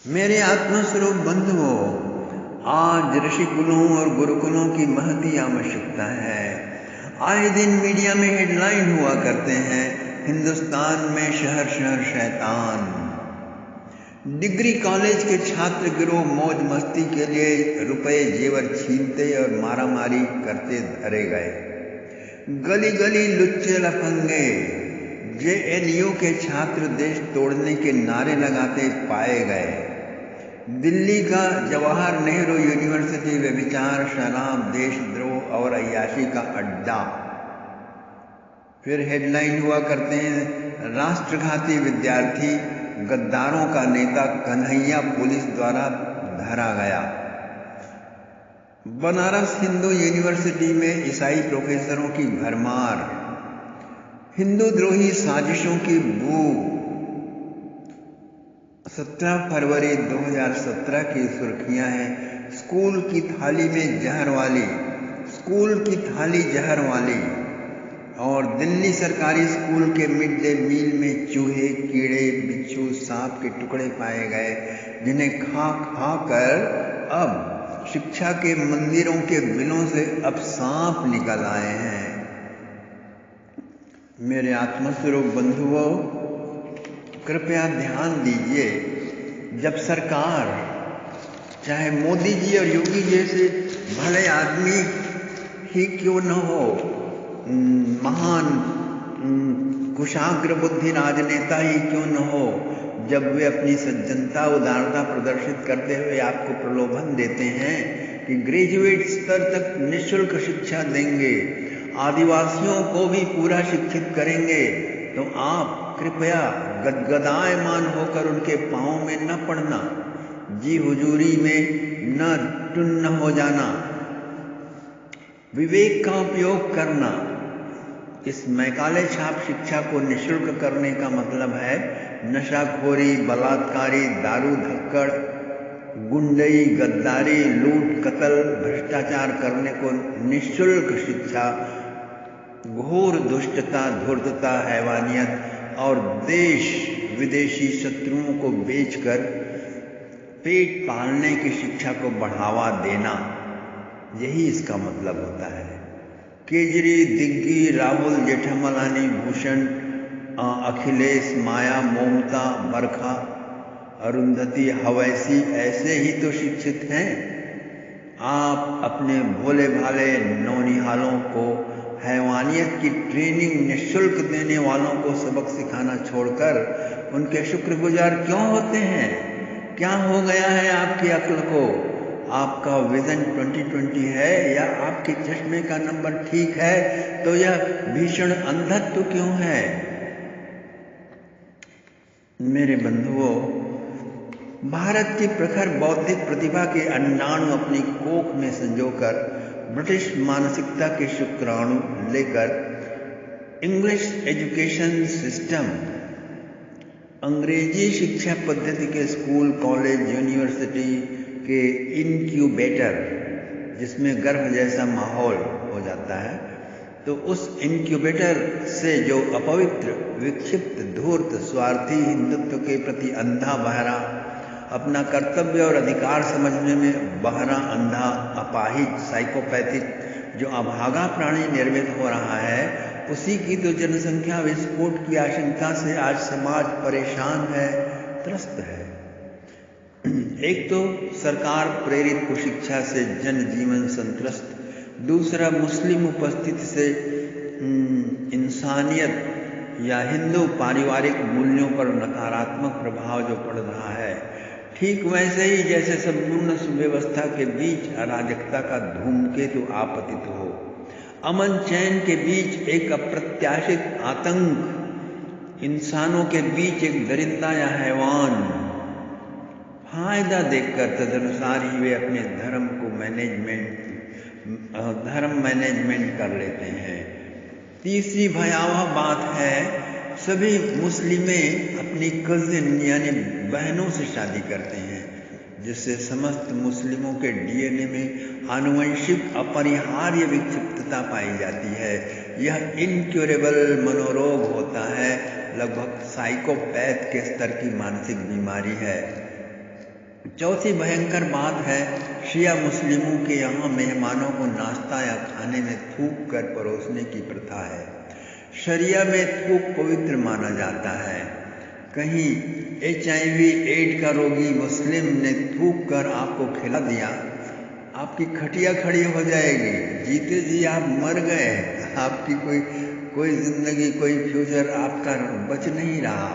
मेरे आत्मस्वरूप बंधुओं, आज ऋषिकुलों और गुरुकुलों की महती आवश्यकता है। आए दिन मीडिया में हेडलाइन हुआ करते हैं, हिंदुस्तान में शहर शहर शैतान। डिग्री कॉलेज के छात्र गिरोह मौज मस्ती के लिए रुपए जेवर छीनते और मारामारी करते धरे गए। गली गली लुच्चे लफंगे जेएनयू के छात्र देश तोड़ने के नारे लगाते पाए गए। दिल्ली का जवाहर नेहरू यूनिवर्सिटी व्यभिचार, शराब, देशद्रोह और अय्याशी का अड्डा। फिर हेडलाइन हुआ करते हैं, राष्ट्रघाती विद्यार्थी गद्दारों का नेता कन्हैया पुलिस द्वारा धरा गया। बनारस हिंदू यूनिवर्सिटी में ईसाई प्रोफेसरों की भरमार। हिंदू द्रोही साजिशों की बू। 17 फरवरी 2017 की सुर्खियां हैं, स्कूल की थाली में जहर वाली, स्कूल की थाली जहर वाली। और दिल्ली सरकारी स्कूल के मिड डे मील में चूहे, कीड़े, बिच्छू, सांप के टुकड़े पाए गए, जिन्हें खा खा कर अब शिक्षा के मंदिरों के बिलों से अब सांप निकल आए हैं। मेरे आत्मस्वरूप बंधुओं, कृपया ध्यान दीजिए, जब सरकार, चाहे मोदी जी और योगी जैसे भले आदमी ही क्यों न हो, महान कुशाग्र बुद्धि राजनेता ही क्यों न हो, जब वे अपनी सज्जनता, उदारता प्रदर्शित करते हुए आपको प्रलोभन देते हैं कि ग्रेजुएट स्तर तक निःशुल्क शिक्षा देंगे, आदिवासियों को भी पूरा शिक्षित करेंगे, तो आप कृपया गदगदायमान होकर उनके पांवों में न पड़ना, जी हुजूरी में न टुन्न हो जाना, विवेक का उपयोग करना। इस मैकाले छाप शिक्षा को निःशुल्क करने का मतलब है नशाखोरी, बलात्कारी, दारू धक्कड़, गुंडई, गद्दारी, लूट, कत्ल, भ्रष्टाचार करने को निःशुल्क शिक्षा, घोर दुष्टता, धूर्तता, हैवानियत और देश विदेशी शत्रुओं को बेचकर पेट पालने की शिक्षा को बढ़ावा देना, यही इसका मतलब होता है। केजरी, दिग्गी, राहुल, जेठामलानी, भूषण, अखिलेश, माया, ममता, बरखा, अरुंधति, हवैसी ऐसे ही तो शिक्षित हैं। आप अपने भोले भाले नौनिहालों को हैवानियत की ट्रेनिंग निःशुल्क देने वालों को सबक सिखाना छोड़कर उनके शुक्रगुजार क्यों होते हैं? क्या हो गया है आपकी अक्ल को? आपका विजन 2020 है या आपके चश्मे का नंबर ठीक है, तो यह भीषण अंधत्व क्यों है? मेरे बंधुओं, भारत की प्रखर बौद्धिक प्रतिभा के अंडाणु अपनी कोख में संजोकर ब्रिटिश मानसिकता के शुक्राणु लेकर इंग्लिश एजुकेशन सिस्टम, अंग्रेजी शिक्षा पद्धति के स्कूल, कॉलेज, यूनिवर्सिटी के इनक्यूबेटर, जिसमें गर्भ जैसा माहौल हो जाता है, तो उस इनक्यूबेटर से जो अपवित्र, विक्षिप्त, धूर्त, स्वार्थी, हिंदुत्व के प्रति अंधा बहरा, अपना कर्तव्य और अधिकार समझने में बहरा, अंधा, अपाहिज, साइकोपैथिक जो अभागा प्राणी निर्मित हो रहा है, उसी की तो जनसंख्या विस्फोट की आशंका से आज समाज परेशान है, त्रस्त है। एक तो सरकार प्रेरित कुशिक्षा से जनजीवन संत्रस्त, दूसरा मुस्लिम उपस्थिति से इंसानियत या हिंदू पारिवारिक मूल्यों पर नकारात्मक प्रभाव जो पड़ रहा है, ठीक वैसे ही जैसे संपूर्ण सुव्यवस्था के बीच अराजकता का धूमकेतु आपतित हो, अमन चैन के बीच एक अप्रत्याशित आतंक, इंसानों के बीच एक दरिंदा या हैवान, फायदा देखकर तदनुसार ही वे अपने धर्म मैनेजमेंट कर लेते हैं। तीसरी भयावह बात है, सभी मुस्लिमें अपनी कजिन यानी बहनों से शादी करते हैं, जिससे समस्त मुस्लिमों के डीएनए में आनुवंशिक अपरिहार्य विक्षिप्तता पाई जाती है। यह इनक्यूरेबल मनोरोग होता है, लगभग साइकोपैथ के स्तर की मानसिक बीमारी है। चौथी भयंकर बात है, शिया मुस्लिमों के यहाँ मेहमानों को नाश्ता या खाने में थूक कर परोसने की प्रथा है। शरिया में थूक पवित्र माना जाता है। कहीं HIV एड्स का रोगी मुस्लिम ने थूक कर आपको खिला दिया, आपकी खटिया खड़ी हो जाएगी, जीते जी आप मर गए, आपकी कोई जिंदगी, कोई फ्यूचर आपका बच नहीं रहा।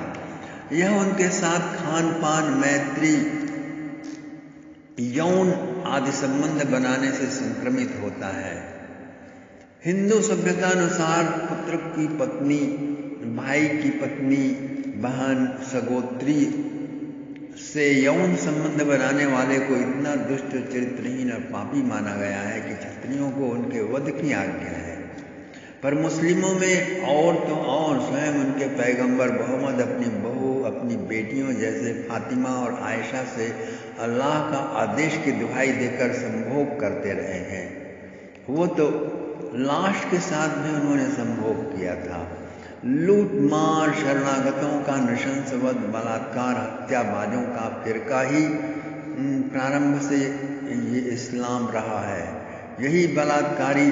यह उनके साथ खान पान, मैत्री, यौन आदि संबंध बनाने से संक्रमित होता है। हिंदू सभ्यता अनुसार पुत्र की पत्नी, भाई की पत्नी, बहन, सगोत्री से यौन संबंध बनाने वाले को इतना दुष्ट, चरित्रहीन और पापी माना गया है कि क्षत्रियों को उनके वध की आज्ञा है। पर मुस्लिमों में और तो और स्वयं उनके पैगंबर मोहम्मद अपनी बहू, अपनी बेटियों जैसे फातिमा और आयशा से अल्लाह का आदेश की दुहाई देकर संभोग करते रहे हैं। वो तो लाश के साथ भी उन्होंने संभोग किया था। लूट मार, शरणागतों का नृशंसवध, बलात्कार, हत्याबाजों का फिरका ही प्रारंभ से ये इस्लाम रहा है। यही बलात्कारी,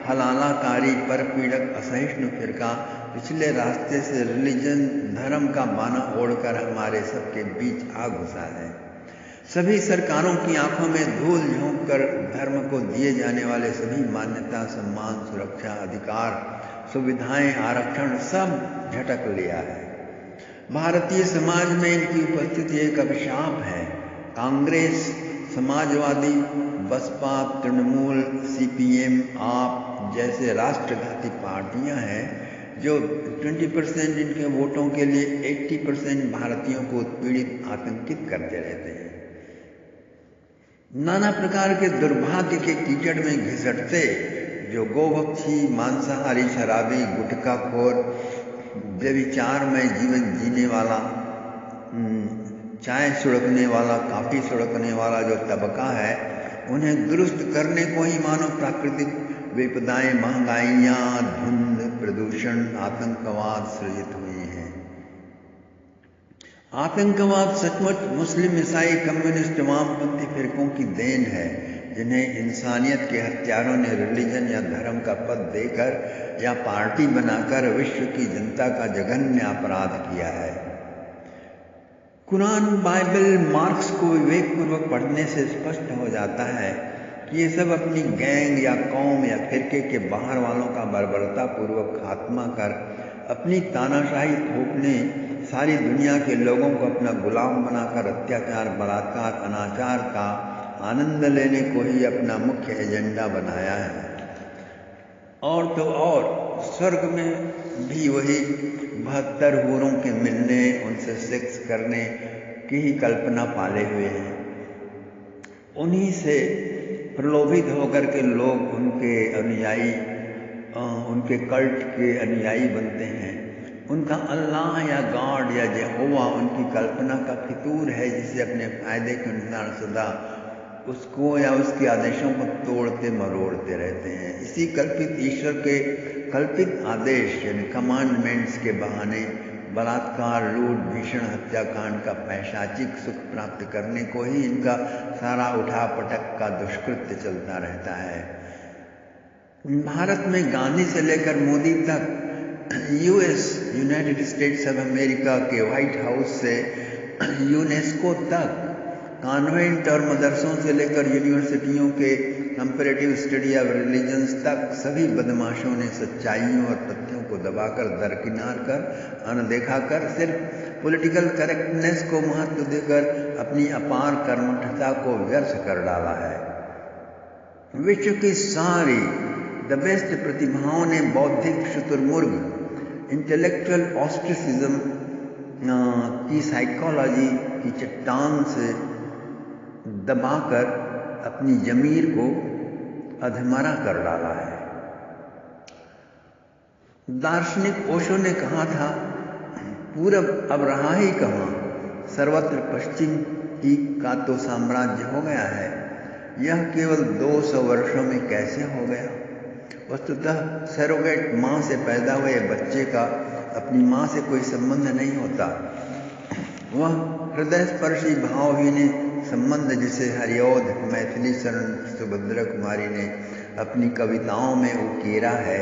हलालाकारी, परपीड़क, असहिष्णु फिरका पिछले रास्ते से रिलीजन, धर्म का बाना ओढ़कर हमारे सबके बीच आ घुसा है। सभी सरकारों की आंखों में धूल झोंक कर धर्म को दिए जाने वाले सभी मान्यता, सम्मान, सुरक्षा, अधिकार, सुविधाएं, आरक्षण सब झटक लिया है। भारतीय समाज में इनकी उपस्थिति एक अभिशाप है। कांग्रेस, समाजवादी, बसपा, तृणमूल, CPM, आप जैसे राष्ट्रघाती पार्टियां हैं जो 20% इनके वोटों के लिए 80% भारतीयों को उत्पीड़ित, आतंकित करते रहते हैं। नाना प्रकार के दुर्भाग्य के कीचड़ में घिसटते जो गोभक्षी, मांसाहारी, शराबी, गुटखाखोर, व्यभिचार में जीवन जीने वाला, चाय सुड़कने वाला, काफ़ी सुड़कने वाला जो तबका है, उन्हें दुरुस्त करने को ही मानो प्राकृतिक विपदाएं, महंगाइयाँ, धुंध, प्रदूषण, आतंकवाद सृजित हुई हैं। आतंकवाद सचमुच मुस्लिम, ईसाई, कम्युनिस्ट, वामपंथी फिरकों की देन है, जिन्हें इंसानियत के हत्यारों ने रिलीजन या धर्म का पद देकर या पार्टी बनाकर विश्व की जनता का जघन्य अपराध किया है। कुरान, बाइबल, मार्क्स को विवेकपूर्वक पढ़ने से स्पष्ट हो जाता है कि ये सब अपनी गैंग या कौम या फिरके के बाहर वालों का बर्बरतापूर्वक खात्मा कर अपनी तानाशाही थोपने, सारी दुनिया के लोगों को अपना गुलाम बनाकर अत्याचार, बलात्कार, अनाचार का आनंद लेने को ही अपना मुख्य एजेंडा बनाया है। और तो और स्वर्ग में भी वही 72 हूरों के मिलने, उनसे सेक्स करने की ही कल्पना पाले हुए हैं। उन्हीं से प्रलोभित होकर के लोग उनके अनुयायी, उनके कल्ट के अनुयायी बनते हैं। उनका अल्लाह या गॉड या यहोवा उनकी कल्पना का फितूर है, जिसे अपने फायदे के अनुसार सदा उसको या उसके आदेशों को तोड़ते मरोड़ते रहते हैं। इसी कल्पित ईश्वर के कल्पित आदेश यानी कमांडमेंट्स के बहाने बलात्कार, लूट, भीषण हत्याकांड का पैशाचिक सुख प्राप्त करने को ही इनका सारा उठापटक का दुष्कृत्य चलता रहता है। भारत में गांधी से लेकर मोदी तक, यूनाइटेड स्टेट्स ऑफ अमेरिका के व्हाइट हाउस से यूनेस्को तक, कॉन्वेंट और मदरसों से लेकर यूनिवर्सिटियों के कंपैरेटिव स्टडी ऑफ रिलीजन्स तक सभी बदमाशों ने सच्चाइयों और तथ्यों को दबाकर, दरकिनार कर, अनदेखा कर, सिर्फ पॉलिटिकल करेक्टनेस को महत्व देकर अपनी अपार कर्मठता को व्यर्थ कर डाला है। विश्व की सारी द बेस्ट प्रतिभाओं ने बौद्धिक शुतुरमुर्ग, इंटेलेक्चुअल ऑस्ट्रिसिज्म की साइकोलॉजी की चट्टान से दबाकर अपनी जमीर को अधमरा कर डाला है। दार्शनिक ओशो ने कहा था, पूरब अब रहा ही कहाँ, सर्वत्र पश्चिम ही का तो साम्राज्य हो गया है। यह केवल 200 वर्षों में कैसे हो गया? वस्तुतः सरोगेट माँ से पैदा हुए बच्चे का अपनी माँ से कोई संबंध नहीं होता। वह हृदय स्पर्शी भावहीन संबंध जिसे हरिऔध मैथिली शरण सुभद्रा कुमारी ने अपनी कविताओं में उकेरा है,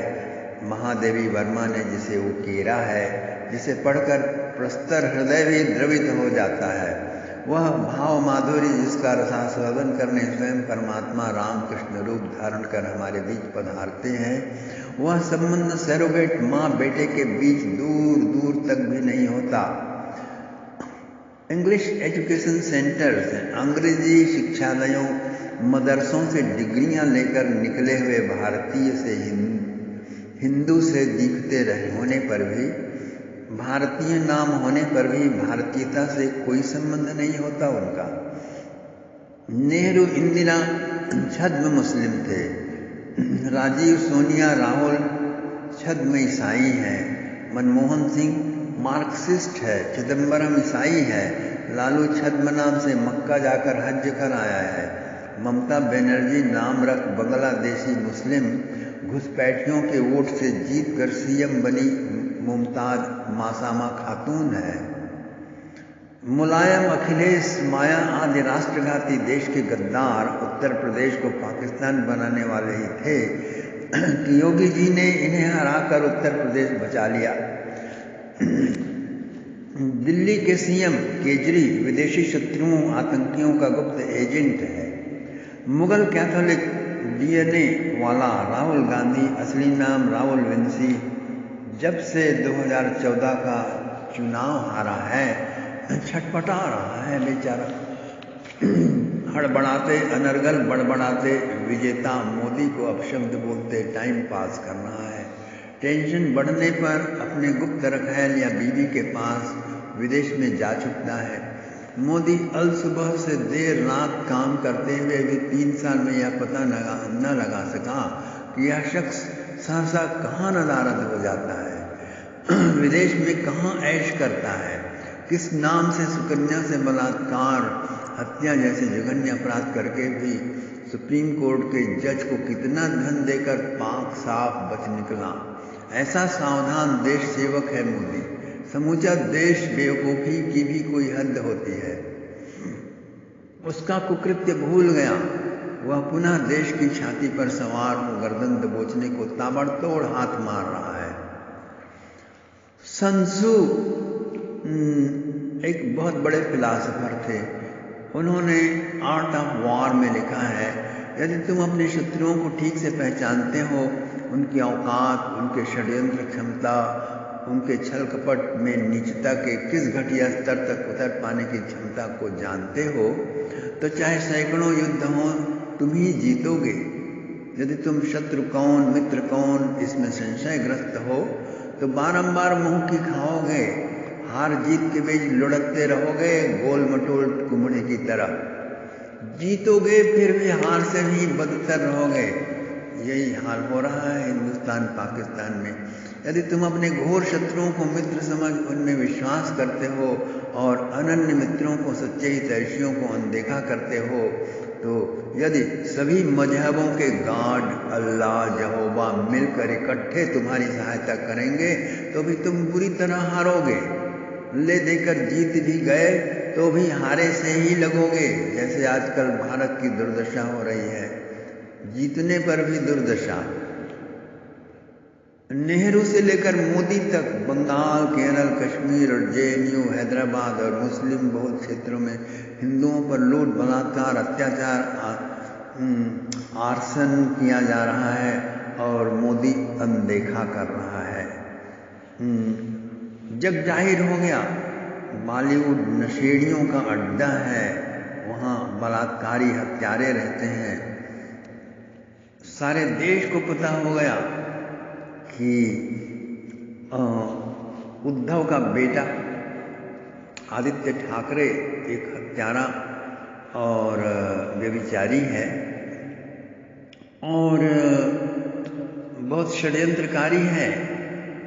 महादेवी वर्मा ने जिसे उकेरा है, जिसे पढ़कर प्रस्तर हृदय भी द्रवित हो जाता है, वह भाव माधुरी जिसका रसास्वादन करने स्वयं परमात्मा रामकृष्ण रूप धारण कर हमारे बीच पधारते हैं, वह संबंध सरोगेट माँ बेटे के बीच दूर दूर तक भी नहीं होता। इंग्लिश एजुकेशन सेंटर्स, अंग्रेजी शिक्षालयों, मदरसों से डिग्रियां लेकर निकले हुए भारतीय से हिंदू से दिखते रहे होने पर भी, भारतीय नाम होने पर भी भारतीयता से कोई संबंध नहीं होता उनका। नेहरू इंदिरा छद्म मुस्लिम थे, राजीव सोनिया राहुल छद्म ईसाई हैं, मनमोहन सिंह मार्क्सिस्ट है, चिदम्बरम ईसाई है, लालू छद्म नाम से मक्का जाकर हज कर आया है, ममता बनर्जी नाम रख बांग्लादेशी मुस्लिम घुसपैठियों के वोट से जीत कर सीएम बनी मुमताज मासामा खातून है। मुलायम, अखिलेश, माया आदि राष्ट्रघाती देश के गद्दार उत्तर प्रदेश को पाकिस्तान बनाने वाले ही थे कि योगी जी ने इन्हें हराकर उत्तर प्रदेश बचा लिया। दिल्ली के सीएम केजरी विदेशी शत्रुओं आतंकियों का गुप्त एजेंट है। मुगल कैथोलिक डीएनए वाला राहुल गांधी, असली नाम राहुल विंसी, जब से 2014 का चुनाव हारा है छटपटा रहा है बेचारा। हड़बड़ाते अनर्गल बड़बड़ाते विजेता मोदी को अपशब्द बोलते टाइम पास कर रहा है। टेंशन बढ़ने पर अपने गुप्त रखैल या बीवी के पास विदेश में जा छुपता है। मोदी अल सुबह से देर रात काम करते हुए भी 3 साल में यह पता न लगा सका कि यह शख्स सहसा कहाँ नदारद हो जाता है, विदेश में कहाँ ऐश करता है, किस नाम से सुकन्या से बलात्कार, हत्या जैसे जघन्य अपराध करके भी सुप्रीम कोर्ट के जज को कितना धन देकर पाक साफ बच निकला। ऐसा सावधान देश सेवक है मोदी। समूचा देश बेवकूफ़ी की भी कोई हद होती है, उसका कुकृत्य भूल गया। वह पुनः देश की छाती पर सवार हो गर्दन दबोचने को ताबड़तोड़ हाथ मार रहा है। सन त्सू एक बहुत बड़े फिलासफर थे। उन्होंने आर्ट ऑफ वॉर में लिखा है, यदि तुम अपने शत्रुओं को ठीक से पहचानते हो, उनकी औकात, उनके षड्यंत्र क्षमता, उनके छल कपट में नीचता के किस घटिया स्तर तक उतर पाने की क्षमता को जानते हो, तो चाहे सैकड़ों युद्ध हों तुम ही जीतोगे। यदि तुम शत्रु कौन मित्र कौन इसमें संशयग्रस्त हो तो बारंबार मुंह की खाओगे, हार जीत के बीच लुढ़कते रहोगे गोल मटोल कुमड़े की तरह। जीतोगे फिर भी हार से भी बदतर रहोगे। यही हाल हो रहा है हिंदुस्तान पाकिस्तान में। यदि तुम अपने घोर शत्रुओं को मित्र समझ उनमें विश्वास करते हो और अनन्य मित्रों को सच्चे हितैषियों को अनदेखा करते हो, तो यदि सभी मजहबों के गॉड अल्लाह यहोवा मिलकर इकट्ठे तुम्हारी सहायता करेंगे तो भी तुम बुरी तरह हारोगे। ले देकर जीत भी गए तो भी हारे से ही लगोगे, जैसे आजकल भारत की दुर्दशा हो रही है, जीतने पर भी दुर्दशा। नेहरू से लेकर मोदी तक बंगाल, केरल, कश्मीर और जेएनयू, हैदराबाद और मुस्लिम बहुल क्षेत्रों में हिंदुओं पर लूट, बलात्कार, अत्याचार, आर्सन किया जा रहा है और मोदी अनदेखा कर रहा है। जग जाहिर हो गया, बॉलीवुड नशेड़ियों का अड्डा है, वहाँ बलात्कारी हत्यारे रहते हैं। सारे देश को पता हो गया कि उद्धव का बेटा आदित्य ठाकरे एक हत्यारा और व्यभिचारी है और बहुत षड्यंत्रकारी है,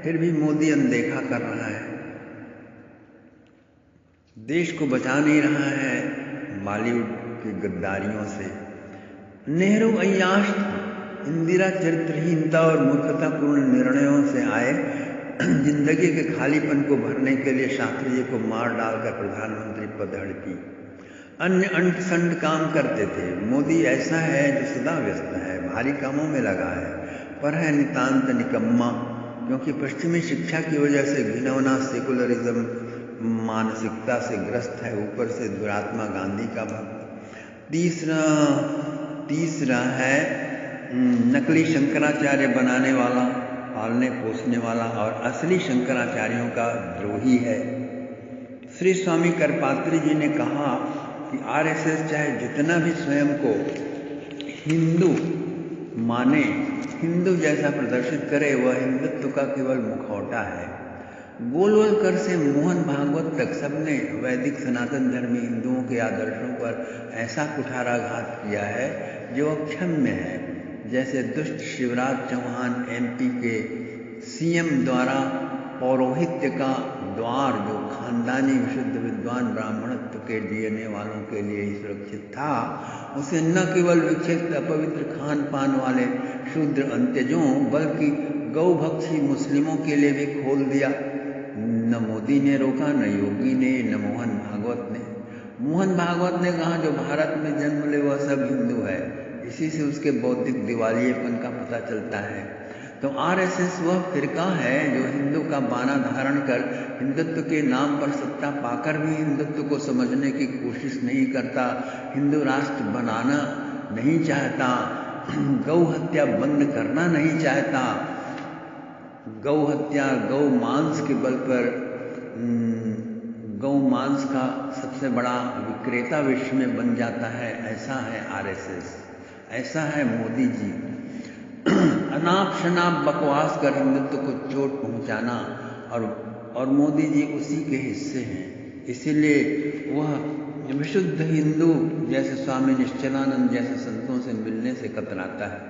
फिर भी मोदी अनदेखा कर रहा है, देश को बचा नहीं रहा है बॉलीवुड की गद्दारियों से। नेहरू अय्याश था, इंदिरा चरित्रहीनता और मूर्खतापूर्ण निर्णयों से आए जिंदगी के खालीपन को भरने के लिए शास्त्री जी को मार डालकर प्रधानमंत्री पद हड़पी। अन्य अंट संट काम करते थे। मोदी ऐसा है जो सदा व्यस्त है, भारी कामों में लगा है, पर है नितांत निकम्मा, क्योंकि पश्चिमी शिक्षा की वजह से घिनौना सेकुलरिज्म मानसिकता से ग्रस्त है, ऊपर से दुरात्मा गांधी का भक्त। तीसरा है नकली शंकराचार्य बनाने वाला, पालने पोसने वाला और असली शंकराचार्यों का द्रोही है। श्री स्वामी करपात्री जी ने कहा कि आरएसएस चाहे जितना भी स्वयं को हिंदू माने, हिंदू जैसा प्रदर्शित करे, वह हिंदुत्व का केवल मुखौटा है। गोलवलकर से मोहन भागवत तक सबने वैदिक सनातन धर्मी हिंदुओं के आदर्शों पर ऐसा कुठाराघात किया है जो अक्षम्य है। जैसे दुष्ट शिवराज चौहान एमपी के सीएम द्वारा पौरोहित्य का द्वार, जो खानदानी विशुद्ध विद्वान ब्राह्मणत्व के डीएनए वालों के लिए ही सुरक्षित था, उसे न केवल विक्षिप्त अपवित्र खान पान वाले शूद्र अंत्यजों बल्कि गौभक्षी मुस्लिमों के लिए भी खोल दिया। न मोदी ने रोका, न योगी ने, न मोहन भागवत ने। मोहन भागवत ने कहा जो भारत में जन्म ले वह सब हिंदू है, इसी से उसके बौद्धिक दिवालियेपन का पता चलता है। तो आरएसएस वह फिरका है जो हिंदू का बाना धारण कर हिंदुत्व के नाम पर सत्ता पाकर भी हिंदुत्व को समझने की कोशिश नहीं करता, हिंदू राष्ट्र बनाना नहीं चाहता, गौ हत्या बंद करना नहीं चाहता, गौ हत्या गौ मांस के बल पर गौ मांस का सबसे बड़ा विक्रेता विश्व में बन जाता है। ऐसा है आरएसएस, ऐसा है मोदी जी। अनाप शनाप बकवास कर हिंदुत्व को चोट पहुंचाना, और मोदी जी उसी के हिस्से हैं। इसीलिए वह विशुद्ध हिंदू जैसे स्वामी निश्चलानंद जैसे संतों से मिलने से कतराता है,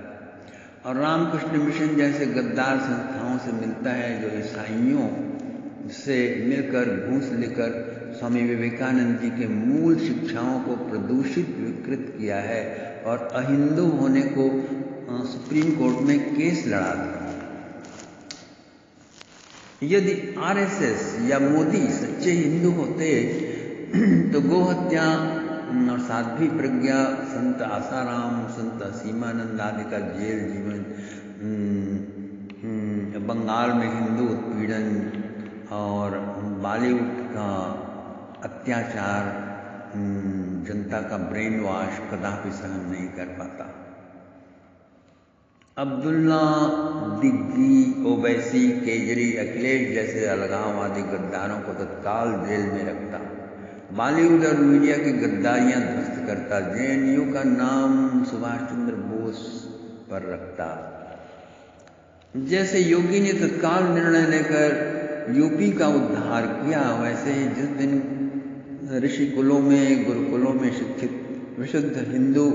और रामकृष्ण मिशन जैसे गद्दार संस्थाओं से मिलता है जो ईसाइयों से मिलकर घूस लेकर स्वामी विवेकानंद जी के मूल शिक्षाओं को प्रदूषित विकृत किया है और अहिंदू होने को सुप्रीम कोर्ट में केस लड़ा था। यदि आरएसएस या मोदी सच्चे हिंदू होते तो गोहत्या और साध्वी प्रज्ञा, संत आसाराम, संत सीमानंद आदि का जेल जीवन, बंगाल में हिंदू उत्पीड़न और बॉलीवुड का अत्याचार, जनता का ब्रेन वॉश कदापि सहन नहीं कर पाता। अब्दुल्ला, दिग्गी, ओवैसी, केजरी, अखिलेश जैसे अलगाववादी गद्दारों को तत्काल जेल में रखता, बॉलीवुड और मीडिया की गद्दारियां ध्वस्त करता, जेएनयू का नाम सुभाष चंद्र बोस पर रखता। जैसे योगी ने तत्काल निर्णय लेकर यूपी का उद्धार किया, वैसे ही जिस दिन ऋषि कुलों में, गुरुकुलों में शिक्षित विशुद्ध हिंदू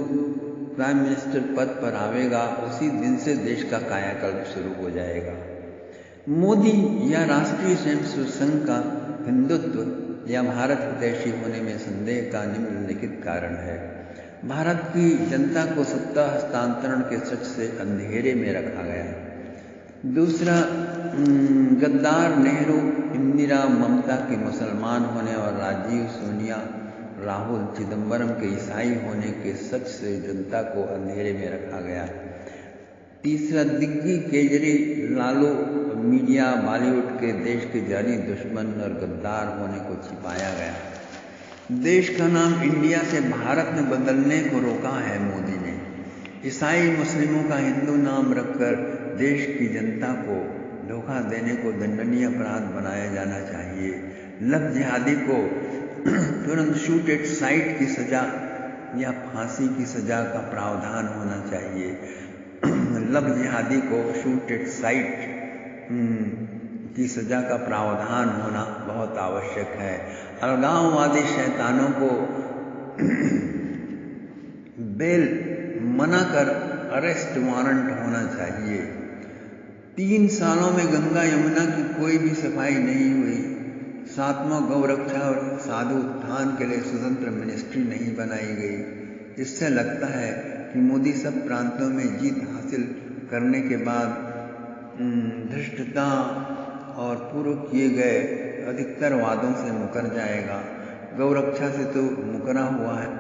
प्राइम मिनिस्टर पद पर आवेगा, उसी दिन से देश का कायाकल्प शुरू हो जाएगा। मोदी या राष्ट्रीय स्वयंसेवक संघ का हिंदुत्व या भारत हितैषी होने में संदेह का निम्नलिखित कारण है। भारत की जनता को सत्ता हस्तांतरण के सच से अंधेरे में रखा गया। दूसरा, गद्दार नेहरू, इंदिरा, ममता के मुसलमान होने और राजीव, सोनिया, राहुल, चिदंबरम के ईसाई होने के सच से जनता को अंधेरे में रखा गया। तीसरा, दिग्गी, केजरी, लालू, मीडिया, बॉलीवुड के देश के जानी दुश्मन और गद्दार होने को छिपाया गया। देश का नाम इंडिया से भारत में बदलने को रोका है मोदी ने। ईसाई मुस्लिमों का हिंदू नाम रखकर देश की जनता को धोखा देने को दंडनीय अपराध बनाया जाना चाहिए। लव जिहादी को तुरंत शूट एट साइट की सजा या फांसी की सजा का प्रावधान होना चाहिए। लव जिहादी को शूट एट साइट की सजा का प्रावधान होना बहुत आवश्यक है। अलगाववादी शैतानों को बेल मना कर अरेस्ट वारंट होना चाहिए। 3 सालों में गंगा यमुना की कोई भी सफाई नहीं हुई। 7वां गौरक्षा और साधु उत्थान के लिए स्वतंत्र मिनिस्ट्री नहीं बनाई गई। इससे लगता है कि मोदी सब प्रांतों में जीत हासिल करने के बाद धृष्टता और पूर्व किए गए अधिकतर वादों से मुकर जाएगा। गौरक्षा से तो मुकरा हुआ है।